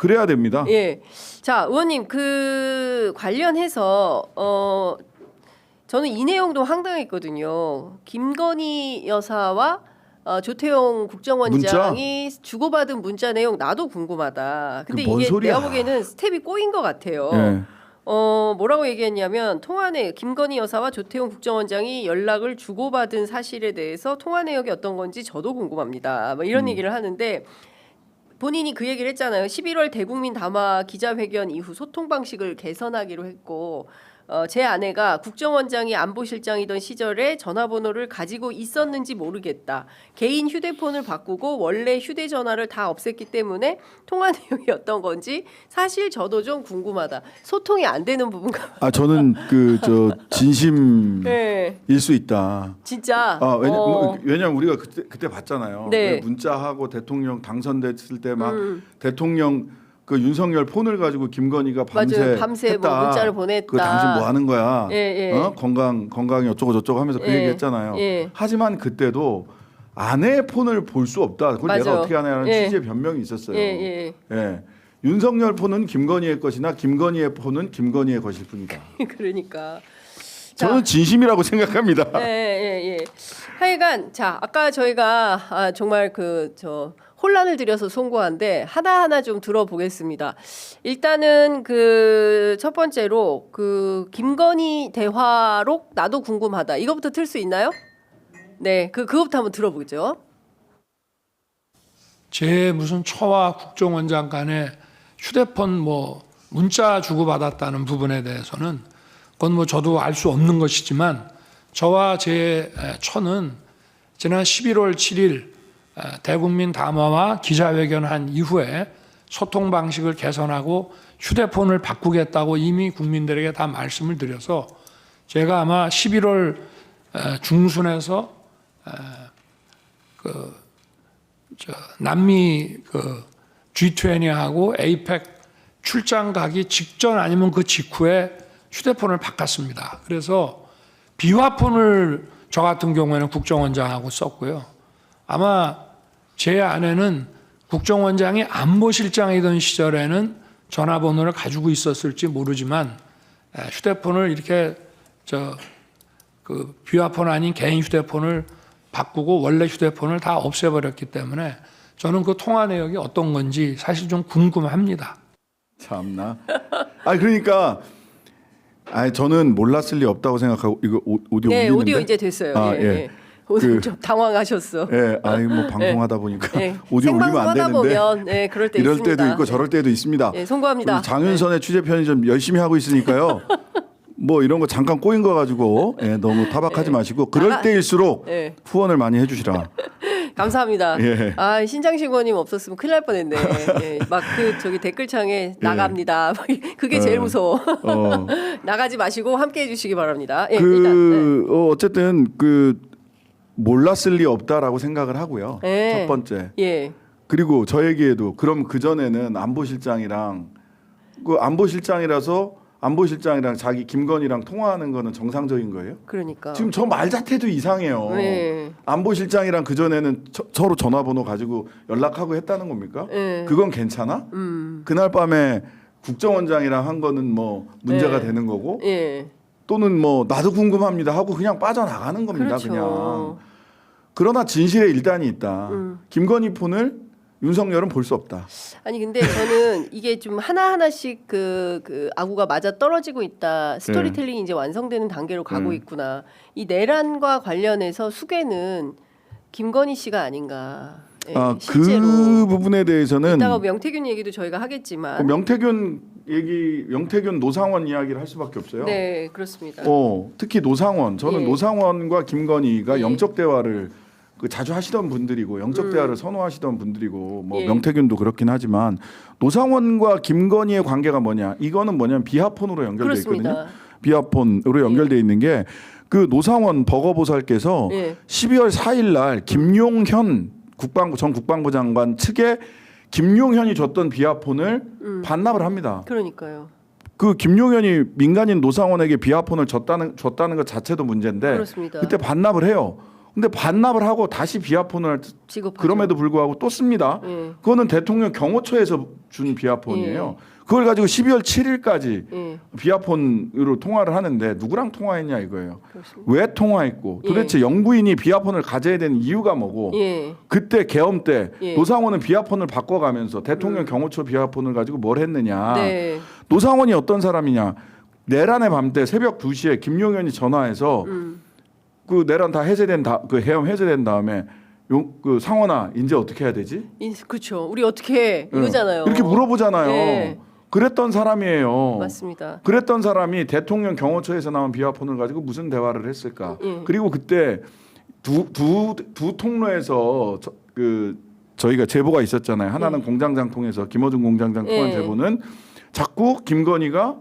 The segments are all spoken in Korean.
그래야 됩니다. 예. 자, 의원님 그 관련해서 저는 이 내용도 황당했거든요. 김건희 여사와 조태용 국정원장이 주고받은 문자 내용 나도 궁금하다. 근데 뭔 이게 소리야. 내가 보기에는 스텝이 꼬인 것 같아요. 예. 뭐라고 얘기했냐면 통화 내 김건희 여사와 조태용 국정원장이 연락을 주고받은 사실에 대해서 통화 내역이 어떤 건지 저도 궁금합니다. 뭐 이런 얘기를 하는데 본인이 그 얘기를 했잖아요. 11월 대국민 담화 기자회견 이후 소통 방식을 개선하기로 했고 제 아내가 국정원장이 안보실장이던 시절에 전화번호를 가지고 있었는지 모르겠다. 개인 휴대폰을 바꾸고 원래 휴대전화를 다 없앴기 때문에 통화 내용이 어떤 건지 사실 저도 좀 궁금하다. 소통이 안 되는 부분가. 아 저는 그 저 진심일 네, 수 있다. 진짜. 왜냐면 우리가 그때 봤잖아요. 네. 문자하고 대통령 당선됐을 때 막 대통령 그 윤석열 폰을 가지고 김건희가 맞아요. 밤새 했다. 뭐 문자를 보냈다. 그 당신 뭐 하는 거야? 예, 예. 건강이 어쩌고 저쩌고 하면서 그 예, 얘기했잖아요. 예. 하지만 그때도 아내의 폰을 볼 수 없다. 그걸 맞아요. 내가 어떻게 하냐는 예. 취지의 변명이 있었어요. 예. 윤석열 폰은 김건희의 것이나 김건희의 폰은 김건희의 것일 뿐이다. 그러니까. 저는 진심이라고 생각합니다. 예. 하여간 자 아까 저희가 정말 혼란을 드려서 송구한데 하나하나 좀 들어보겠습니다. 일단은 그 첫 번째로 그 김건희 대화록 나도 궁금하다. 이거부터 틀 수 있나요? 네, 그거부터 한번 들어보죠. 제 무슨 처와 국정원장 간에 휴대폰 뭐 문자 주고받았다는 부분에 대해서는 그건 뭐 저도 알 수 없는 것이지만 저와 제 처는 지난 11월 7일 대국민 담화와 기자회견한 이후에 소통 방식을 개선하고 휴대폰을 바꾸겠다고 이미 국민들에게 다 말씀을 드려서 제가 아마 11월 중순에서 남미 G20하고 에이펙 출장 가기 직전 아니면 그 직후에 휴대폰을 바꿨습니다. 그래서 비화폰을 저 같은 경우에는 국정원장하고 썼고요. 아마 제 아내는 국정원장이 안보실장이던 시절에는 전화번호를 가지고 있었을지 모르지만 휴대폰을 이렇게 그 비화폰 아닌 개인 휴대폰을 바꾸고 원래 휴대폰을 다 없애버렸기 때문에 저는 그 통화 내역이 어떤 건지 사실 좀 궁금합니다. 참나. 그러니까 저는 몰랐을 리 없다고 생각하고 이거 오디오 네, 울리는데? 오디오 이제 됐어요. 예. 오늘 좀 당황하셨어. 예, 뭐 방송하다 보니까 네. 오디오 울리면 안 되는데. 보면 그럴 때 이럴 있습니다. 때도 있고 저럴 때도 있습니다. 예, 송구합니다. 장윤선의 취재 편의점 열심히 하고 있으니까요. 뭐 이런 거 잠깐 꼬인 거 가지고 너무 타박하지 마시고 그럴 때일수록 후원을 많이 해주시라. 감사합니다. 예. 신장식 의원님 없었으면 큰일 날 뻔했네. 막 저기 댓글창에 나갑니다. 그게 제일 무서워. 나가지 마시고 함께해 주시기 바랍니다. 일단. 어쨌든 몰랐을 리 없다라고 생각을 하고요. 첫 번째. 그리고 저에게도 그럼 그 전에는 안보실장이랑 안보실장이랑 자기 김건희랑 통화하는 거는 정상적인 거예요? 그러니까. 지금 저 말 자체도 이상해요. 안보실장이랑 그 전에는 서로 전화번호 가지고 연락하고 했다는 겁니까? 그건 괜찮아? 그날 밤에 국정원장이랑 한 거는 뭐 문제가 되는 거고 또는 뭐 나도 궁금합니다 하고 그냥 빠져나가는 겁니다. 그렇죠. 그냥. 그러나 진실에 일단이 있다. 김건희 폰을 윤석열은 볼 수 없다. 아니 근데 저는 이게 좀 하나하나씩 그 아구가 맞아 떨어지고 있다. 스토리텔링이 이제 완성되는 단계로 가고 있구나. 이 내란과 관련해서 수괴는 김건희 씨가 아닌가. 실제로. 그 부분에 대해서는 이따가 명태균 얘기도 저희가 하겠지만 명태균 노상원 이야기를 할 수밖에 없어요. 네, 그렇습니다. 특히 노상원. 저는 노상원과 김건희가 예. 영적 대화를 자주 하시던 분들이고 영적 대화를 선호하시던 분들이고 명태균도 그렇긴 하지만 노상원과 김건희의 관계가 뭐냐? 이거는 뭐냐면 비하폰으로 연결돼 있거든요. 비하폰으로 연결돼 있는 게 그 노상원 버거보살께서 12월 4일 날 김용현 전 국방부 장관 측에 김용현이 줬던 비하폰을 반납을 합니다. 그러니까요. 그 김용현이 민간인 노상원에게 비하폰을 줬다는 것 자체도 문제인데 그렇습니다. 그때 반납을 해요. 근데 반납을 하고 다시 비아폰을 지급하죠. 그럼에도 불구하고 또 씁니다. 예. 그거는 대통령 경호처에서 준 비아폰이에요. 그걸 가지고 12월 7일까지 예. 비아폰으로 통화를 하는데 누구랑 통화했냐 이거예요. 그렇습니다. 왜 통화했고 도대체 영부인이 비아폰을 가져야 되는 이유가 뭐고 예. 그때 계엄 때 예. 노상원은 비아폰을 바꿔가면서 대통령 경호처 비아폰을 가지고 뭘 했느냐. 네. 노상원이 어떤 사람이냐. 내란의 밤 때 새벽 2시에 김용현이 전화해서 그 내란 다 해제된 그 해엄 해제된 다음에 그 상원아 이제 어떻게 해야 되지? 그렇죠. 우리 어떻게 해? 이거잖아요. 이렇게 물어보잖아요. 네. 그랬던 사람이에요. 맞습니다. 그랬던 사람이 대통령 경호처에서 나온 비아폰을 가지고 무슨 대화를 했을까? 예. 그리고 그때 두 통로에서 저희가 제보가 있었잖아요. 하나는 공장장 통해서 김어준 공장장 통한 예. 제보는 자꾸 김건희가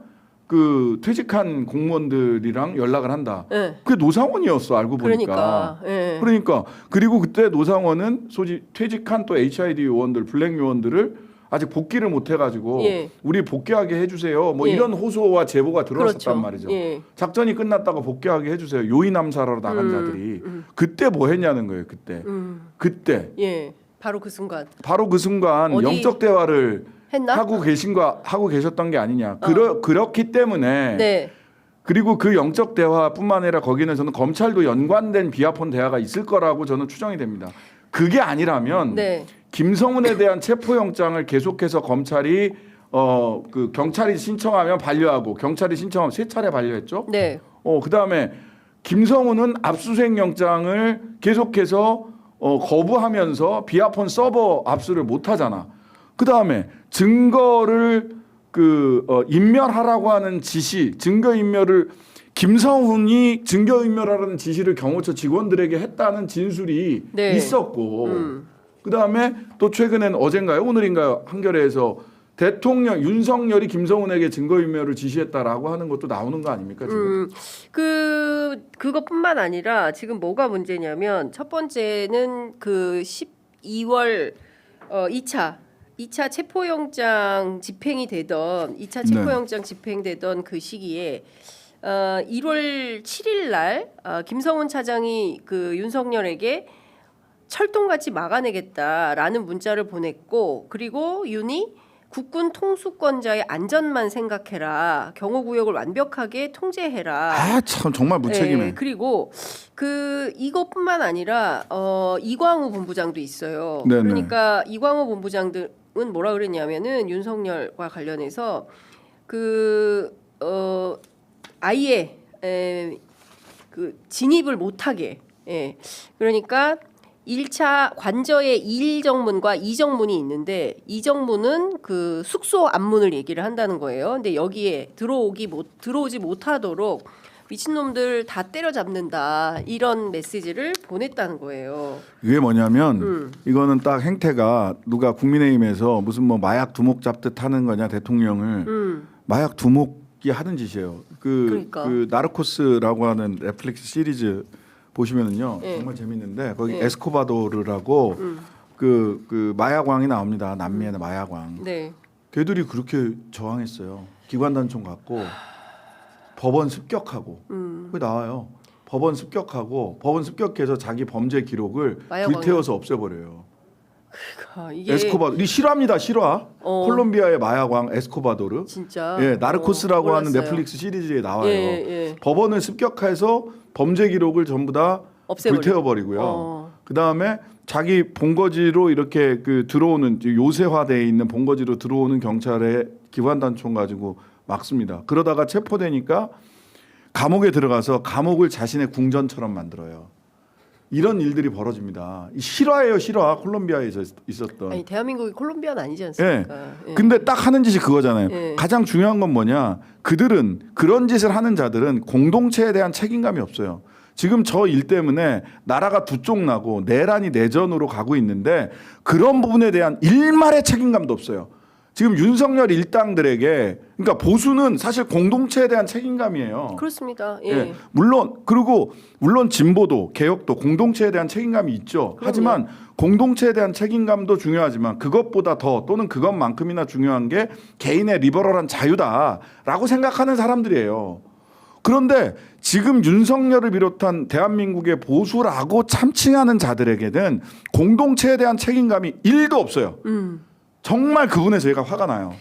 그 퇴직한 공무원들이랑 연락을 한다. 예. 그게 노상원이었어 알고 보니까. 그러니까. 예. 그러니까 그리고 그때 노상원은 퇴직한 또 HID 요원들 블랙 요원들을 아직 복귀를 못 해가지고 예. 우리 복귀하게 해주세요. 뭐 예. 이런 호소와 제보가 들어왔었단 그렇죠. 말이죠. 예. 작전이 끝났다가 복귀하게 해주세요. 요인 암살하러 나간 자들이 그때 뭐 했냐는 거예요. 그때 예. 바로 그 순간 바로 그 순간 어디 영적 대화를 했나? 하고 계셨던 게 아니냐. 그렇기 때문에 네. 그리고 그 영적 대화뿐만 아니라 거기는 저는 검찰도 연관된 비아폰 대화가 있을 거라고 저는 추정이 됩니다. 그게 아니라면 네. 김성은에 대한 체포영장을 계속해서 검찰이 그 경찰이 신청하면 반려하고 경찰이 신청하면 3차례 반려했죠. 네. 그다음에 김성은은 압수수색 영장을 계속해서 거부하면서 비아폰 서버 압수를 못 하잖아. 그다음에 증거를 인멸하라고 하는 지시, 증거 인멸을 김성훈이 증거 인멸하라는 지시를 경호처 직원들에게 했다는 진술이 네. 있었고, 그다음에 또 최근엔 어젠가요, 오늘인가요, 한겨레에서 대통령 윤석열이 김성훈에게 증거 인멸을 지시했다라고 하는 것도 나오는 거 아닙니까 지금? 그것뿐만 아니라 지금 뭐가 문제냐면 첫 번째는 그 12월 2차 체포영장 집행이 되던 2차 체포영장 집행되던 그 시기에 1월 7일 날 김성훈 차장이 그 윤석열에게 철동같이 막아내겠다라는 문자를 보냈고, 그리고 윤이 국군 통수권자의 안전만 생각해라. 경호구역을 완벽하게 통제해라. 아 참 정말 무책임해. 네, 그리고 이것뿐만 아니라 이광우 본부장도 있어요. 네네. 그러니까 이광우 본부장은 뭐라 그랬냐면은 윤석열과 관련해서 아예 그 진입을 못하게. 예. 그러니까 1차 관저에 1정문과 2정문이 있는데 2정문은 그 숙소 앞문을 얘기를 한다는 거예요. 근데 여기에 들어오지 못하도록 미친놈들 다 때려잡는다 이런 메시지를 보냈다는 거예요. 이게 뭐냐면 이거는 딱 행태가 누가 국민의힘에서 무슨 뭐 마약 두목 잡듯 하는 거냐 대통령을 마약 두목이 하는 짓이에요. 그러니까. 그 나르코스라고 하는 넷플릭스 시리즈 보시면은요 네. 정말 재밌는데 거기 네. 에스코바도르라고 그 마약왕이 나옵니다. 남미의 마약왕. 네. 걔들이 그렇게 저항했어요. 기관단총 갖고 법원 습격하고 그게 나와요. 법원 습격해서 자기 범죄 기록을 마약왕이요? 불태워서 없애버려요. 이게 에스코바도 이 실화입니다. 실화. 콜롬비아의 마약왕 에스코바도르. 진짜 나르코스라고 하는 몰랐어요. 넷플릭스 시리즈에 나와요. 예. 법원을 습격해서 범죄 기록을 전부 다 없애버려. 불태워버리고요. 그 다음에 자기 본거지로 이렇게 들어오는 요새화되어 있는 본거지로 들어오는 경찰의 기관단총 가지고 막습니다. 그러다가 체포되니까 감옥에 들어가서 감옥을 자신의 궁전처럼 만들어요. 이런 일들이 벌어집니다. 실화예요, 실화. 콜롬비아에 있었던. 아니 대한민국이 콜롬비아는 아니지 않습니까? 예. 근데 딱 하는 짓이 그거잖아요. 예. 가장 중요한 건 뭐냐? 그들은 그런 짓을 하는 자들은 공동체에 대한 책임감이 없어요. 지금 저 일 때문에 나라가 두 쪽 나고 내란이 내전으로 가고 있는데 그런 부분에 대한 일말의 책임감도 없어요. 지금 윤석열 일당들에게 그러니까 보수는 사실 공동체에 대한 책임감이에요. 그렇습니다. 예. 예. 물론 진보도 개혁도 공동체에 대한 책임감이 있죠. 하지만 공동체에 대한 책임감도 중요하지만 그것보다 더 또는 그것만큼이나 중요한 게 개인의 리버럴한 자유다라고 생각하는 사람들이에요. 그런데 지금 윤석열을 비롯한 대한민국의 보수라고 참칭하는 자들에게는 공동체에 대한 책임감이 1도 없어요. 정말 그분에 저희가 화가 나요.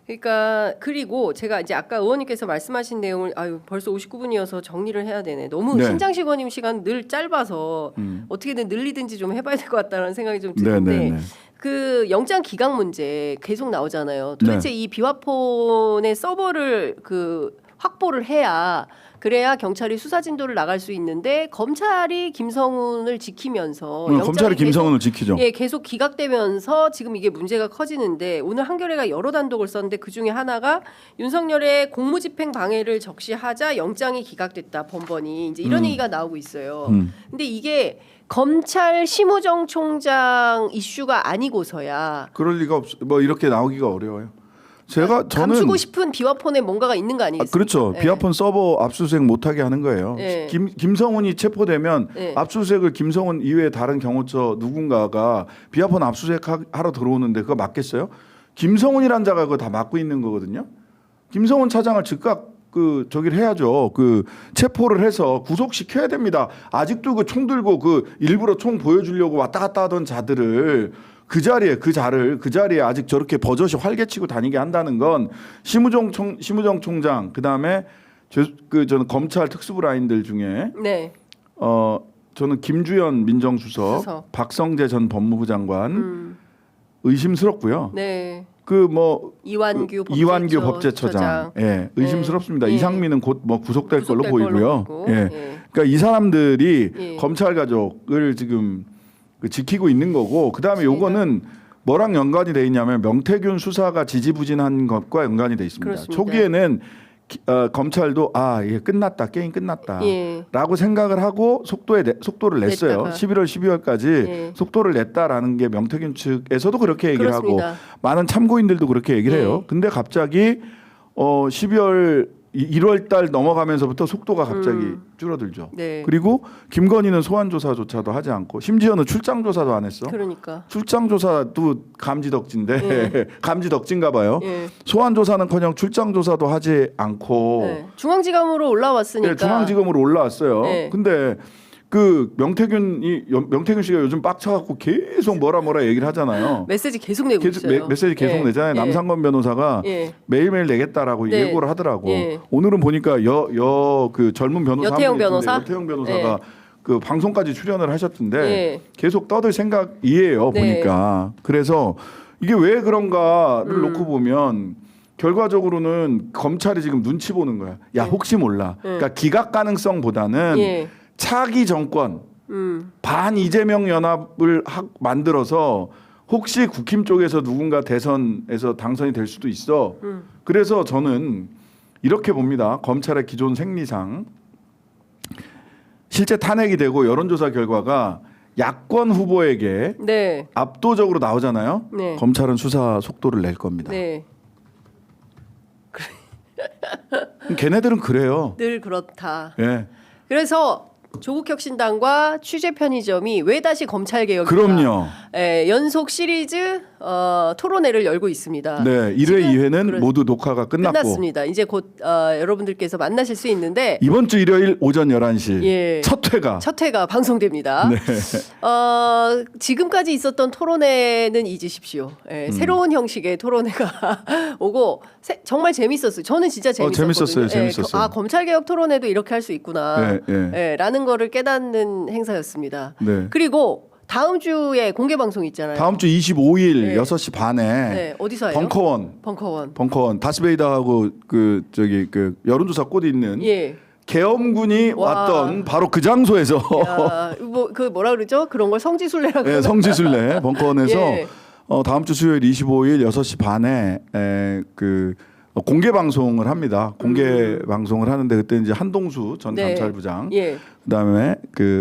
그러니까 그리고 제가 이제 아까 의원님께서 말씀하신 내용을 벌써 59분이어서 정리를 해야 되네. 너무 네. 신장식 의원님 시간 늘 짧아서 어떻게든 늘리든지 좀 해봐야 될 것 같다는 생각이 좀 드는데 네네네. 그 영장 기각 문제 계속 나오잖아요. 도대체 이 비화폰의 서버를 확보를 해야 그래야 경찰이 수사 진도를 나갈 수 있는데 검찰이 김성훈을 지키면서 검찰이 김성훈을 지키죠. 계속 기각되면서 지금 이게 문제가 커지는데 오늘 한겨레가 여러 단독을 썼는데 그 중에 하나가 윤석열의 공무집행 방해를 적시하자 영장이 기각됐다 번번이 이제 이런 얘기가 나오고 있어요. 근데 이게 검찰 심우정 총장 이슈가 아니고서야 그럴 리가 없. 뭐 이렇게 나오기가 어려워요. 저는 감추고 싶은 비화폰에 뭔가가 있는 거 아니겠습니까? 그렇죠. 비화폰 서버 압수수색 못하게 하는 거예요. 김성훈이 체포되면 압수수색을 김성훈 이외에 다른 경호처 누군가가 비화폰 압수수색 하러 들어오는데 그거 맞겠어요? 김성훈이란 자가 그거 다 맡고 있는 거거든요. 김성훈 차장을 즉각 저기를 해야죠. 체포를 해서 구속시켜야 됩니다. 아직도 총 들고 일부러 총 보여주려고 왔다 갔다 하던 자들을 그 자리에 아직 저렇게 버젓이 활개치고 다니게 한다는 건 심우정 총장 그다음에 저는 검찰 특수부 라인들 중에 저는 김주현 민정수석, 박성재 전 법무부 장관 의심스럽고요. 네. 이완규 법제처장, 의심스럽습니다. 이상민은 곧 구속될 걸로 보이고요. 그러니까 이 사람들이 검찰 가족을 지금 지키고 있는 거고, 그다음에 요거는 뭐랑 연관이 돼 있냐면 명태균 수사가 지지부진한 것과 연관이 돼 있습니다. 그렇습니다. 초기에는 검찰도 이게 끝났다, 게임 끝났다라고 생각을 하고 속도를 냈어요. 11월, 12월까지 속도를 냈다라는 게 명태균 측에서도 그렇게 얘기를 그렇습니다. 하고 많은 참고인들도 그렇게 얘기를 해요. 근데 갑자기 12월 1월 달 넘어가면서부터 속도가 갑자기 줄어들죠. 네. 그리고 김건희는 소환 조사조차도 하지 않고 심지어는 출장 조사도 안 했어. 그러니까. 출장 조사도 감지덕진데 감지덕진가 봐요. 소환 조사는커녕 출장 조사도 하지 않고 중앙지검으로 올라왔으니까. 중앙지검으로 올라왔어요. 근데 명태균 씨가 요즘 빡쳐갖고 계속 뭐라 얘기를 하잖아요. 메시지 계속 내고 있어요. 메시지 계속 내잖아요. 남상건 변호사가 매일매일 내겠다라고 예고를 하더라고. 오늘은 보니까 젊은 변호사 여태영 변호사? 여태영 변호사가 방송까지 출연을 하셨던데 계속 떠들 생각이에요. 보니까. 그래서 이게 왜 그런가를 놓고 보면 결과적으로는 검찰이 지금 눈치 보는 거야. 야 혹시 몰라. 그러니까 기각 가능성보다는 차기 정권 반 이재명 연합을 만들어서 혹시 국힘 쪽에서 누군가 대선에서 당선이 될 수도 있어. 그래서 저는 이렇게 봅니다. 검찰의 기존 생리상 실제 탄핵이 되고 여론조사 결과가 야권 후보에게 압도적으로 나오잖아요. 검찰은 수사 속도를 낼 겁니다. 걔네들은 그래요. 늘 그렇다. 그래서 조국혁신당과 취재편의점이 왜 다시 검찰개혁인가? 그럼요. 연속 시리즈 토론회를 열고 있습니다. 네, 1회, 2회는 모두 녹화가 끝났습니다. 이제 곧 여러분들께서 만나실 수 있는데 이번 주 일요일 오전 11시 첫 회가 방송됩니다. 지금까지 있었던 토론회는 잊으십시오. 새로운 형식의 토론회가 오고 정말 재밌었어요. 저는 진짜 재밌었거든요. 재밌었어요. 검찰개혁 토론회도 이렇게 할 수 있구나. 라는 거를 깨닫는 행사였습니다. 그리고 다음 주에 공개 방송 있잖아요. 다음 주 25일 6시 반에 어디서 해요? 벙커원 다스베이더하고 여론조사 꽃이 있는 계엄군이 왔던 바로 그 장소에서 뭐라 그러죠? 그런 걸 성지순례라고. 성지순례 벙커원에서 다음 주 수요일 25일 6시 반에 공개 방송을 합니다. 공개 방송을 하는데 그때 이제 한동수 전 감찰부장, 그다음에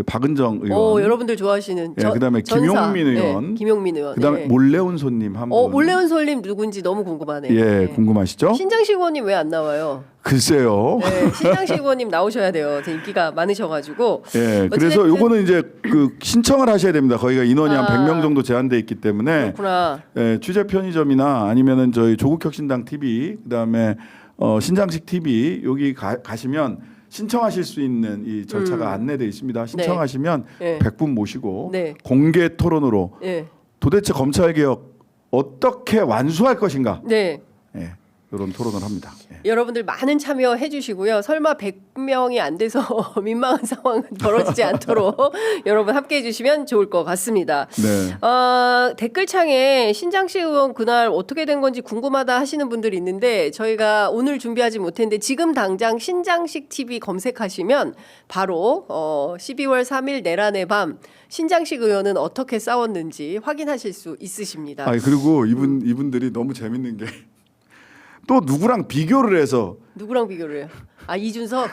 박은정 의원, 여러분들 좋아하시는, 그다음에 김용민 의원, 그다음에 몰래 온 손님 한 분. 몰래 온 손님 누군지 너무 궁금하네요. 궁금하시죠? 신장식 의원님 왜 안 나와요? 글쎄요. 신장식 의원님 나오셔야 돼요. 인기가 많으셔가지고. 그래서 요거는 이제 신청을 하셔야 됩니다. 거기가 인원이 한 100명 정도 제한돼 있기 때문에. 그렇구나. 취재 편의점이나 아니면은 저희 조국혁신당 TV, 그다음에 신장식 TV 여기 가시면 신청하실 수 있는 이 절차가 안내되어 있습니다. 신청하시면 네. 100분 모시고 네. 공개 토론으로 네. 도대체 검찰 개혁 어떻게 완수할 것인가? 네. 예, 이런 토론을 합니다. 예. 여러분들 많은 참여해 주시고요. 설마 100명이 안 돼서 민망한 상황은 벌어지지 않도록 여러분 함께 해 주시면 좋을 것 같습니다. 네. 댓글창에 신장식 의원 그날 어떻게 된 건지 궁금하다 하시는 분들이 있는데 저희가 오늘 준비하지 못했는데 지금 당장 신장식 TV 검색하시면 바로 12월 3일 내란의 밤 신장식 의원은 어떻게 싸웠는지 확인하실 수 있으십니다. 아 그리고 이분들이 너무 재밌는 게 또 누구랑 비교를 해서 누구랑 비교를 해요? 아 이준석?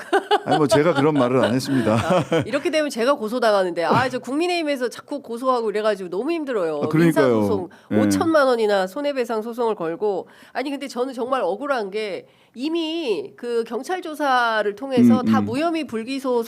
아니 뭐 제가 그런 말을 안 했습니다. 이렇게 되면 제가 고소당하는데 저 국민의힘에서 자꾸 고소하고 이래가지고 너무 힘들어요. 그러니까요. 민사소송 예. 5천만 원이나 손해배상 소송을 걸고 아니 근데 저는 정말 억울한 게 이미 그 경찰 조사를 통해서 다 무혐의 불기소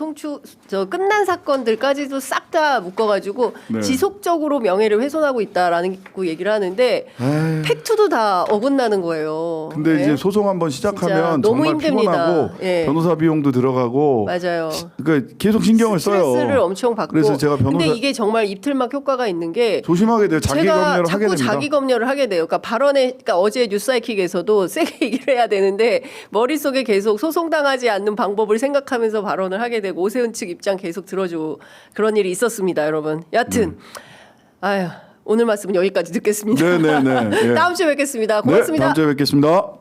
끝난 사건들까지도 싹 다 묶어가지고 네. 지속적으로 명예를 훼손하고 있다라는 얘기를 하는데 에이, 팩트도 다 어긋나는 거예요. 근데 네? 이제 소송 한번 진짜 시작하면 너무 정말 힘듭니다. 피곤하고 예. 변호사 비용도 들어가고 맞아요. 그러니까 계속 신경을 써요. 스트레스를 엄청 받고. 그래서 제가 근데 이게 정말 입틀막 효과가 있는 게 조심하게 돼요. 자기 제가 검열을 하게 자꾸 됩니다. 자기 검열을 하게 돼요. 그러니까 어제 뉴스사이킥에서도 세게 얘기를 해야 되는데 머릿속에 계속 소송당하지 않는 방법을 생각하면서 발언을 하게 되고 오세훈 측 입장 계속 들어주고 그런 일이 있었습니다, 여러분. 여하튼 아유 오늘 말씀은 여기까지 듣겠습니다. 네네네. 예. 다음 주에 뵙겠습니다. 네, 고맙습니다. 다음 주에 뵙겠습니다.